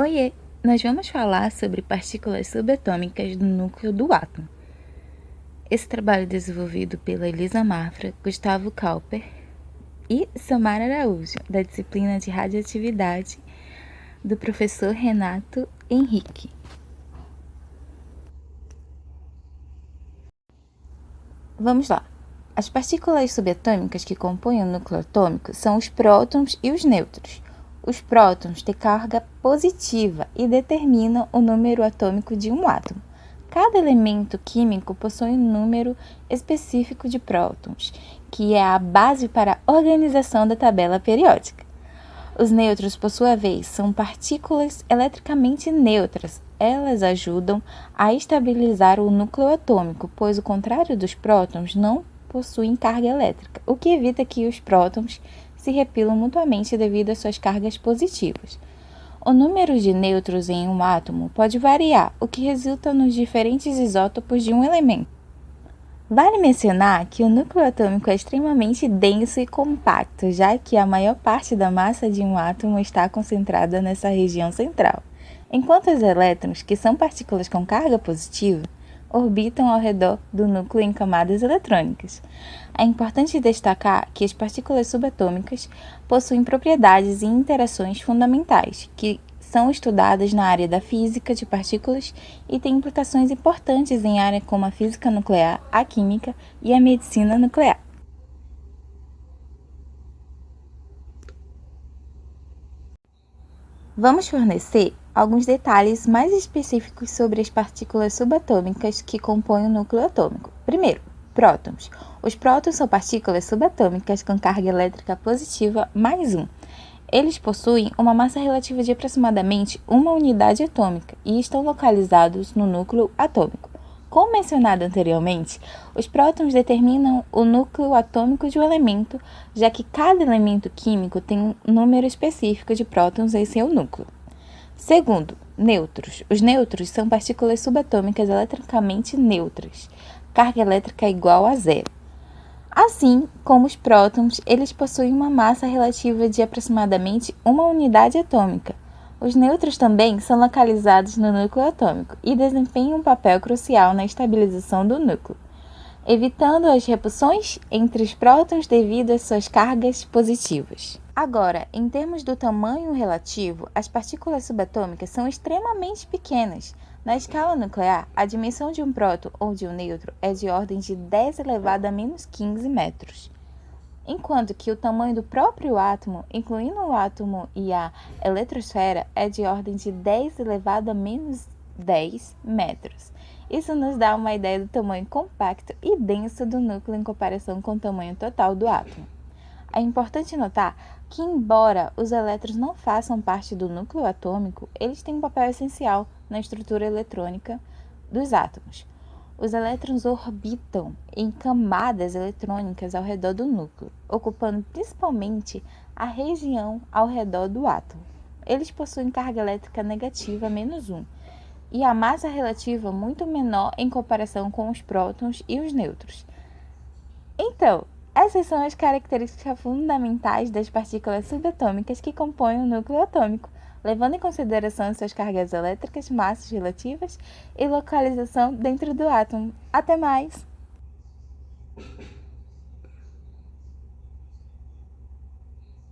Oiê! Nós vamos falar sobre partículas subatômicas do núcleo do átomo. Esse trabalho é desenvolvido pela Elisa Mafra, Gustavo Kauper e Samara Araújo, da disciplina de radioatividade do professor Renato Henrique. Vamos lá! As partículas subatômicas que compõem o núcleo atômico são os prótons e os nêutrons. Os prótons têm carga positiva e determinam o número atômico de um átomo. Cada elemento químico possui um número específico de prótons, que é a base para a organização da tabela periódica. Os nêutrons, por sua vez, são partículas eletricamente neutras. Elas ajudam a estabilizar o núcleo atômico, pois, ao contrário dos prótons, não possuem carga elétrica, o que evita que os prótons se repelam mutuamente devido às suas cargas positivas. O número de nêutrons em um átomo pode variar, o que resulta nos diferentes isótopos de um elemento. Vale mencionar que o núcleo atômico é extremamente denso e compacto, já que a maior parte da massa de um átomo está concentrada nessa região central, enquanto os elétrons, que são partículas com carga positiva, orbitam ao redor do núcleo em camadas eletrônicas. É importante destacar que as partículas subatômicas possuem propriedades e interações fundamentais, que são estudadas na área da física de partículas e têm implicações importantes em áreas como a física nuclear, a química e a medicina nuclear. Vamos fornecer alguns detalhes mais específicos sobre as partículas subatômicas que compõem o núcleo atômico. Primeiro, prótons. Os prótons são partículas subatômicas com carga elétrica positiva mais 1. Eles possuem uma massa relativa de aproximadamente uma unidade atômica e estão localizados no núcleo atômico. Como mencionado anteriormente, os prótons determinam o núcleo atômico de um elemento, já que cada elemento químico tem um número específico de prótons em seu núcleo. Segundo, nêutrons. Os nêutrons são partículas subatômicas eletricamente neutras, carga elétrica igual a zero. Assim como os prótons, eles possuem uma massa relativa de aproximadamente uma unidade atômica. Os nêutrons também são localizados no núcleo atômico e desempenham um papel crucial na estabilização do núcleo, evitando as repulsões entre os prótons devido às suas cargas positivas. Agora, em termos do tamanho relativo, as partículas subatômicas são extremamente pequenas. Na escala nuclear, a dimensão de um próton ou de um nêutron é de ordem de 10 elevado a menos 15 metros. Enquanto que o tamanho do próprio átomo, incluindo o átomo e a eletrosfera, é de ordem de 10 elevado a menos 10 metros. Isso nos dá uma ideia do tamanho compacto e denso do núcleo em comparação com o tamanho total do átomo. É importante notar que, embora os elétrons não façam parte do núcleo atômico, eles têm um papel essencial na estrutura eletrônica dos átomos. Os elétrons orbitam em camadas eletrônicas ao redor do núcleo, ocupando principalmente a região ao redor do átomo. Eles possuem carga elétrica negativa menos 1 e a massa relativa muito menor em comparação com os prótons e os nêutrons. Então, essas são as características fundamentais das partículas subatômicas que compõem o núcleo atômico, levando em consideração suas cargas elétricas, massas relativas e localização dentro do átomo. Até mais!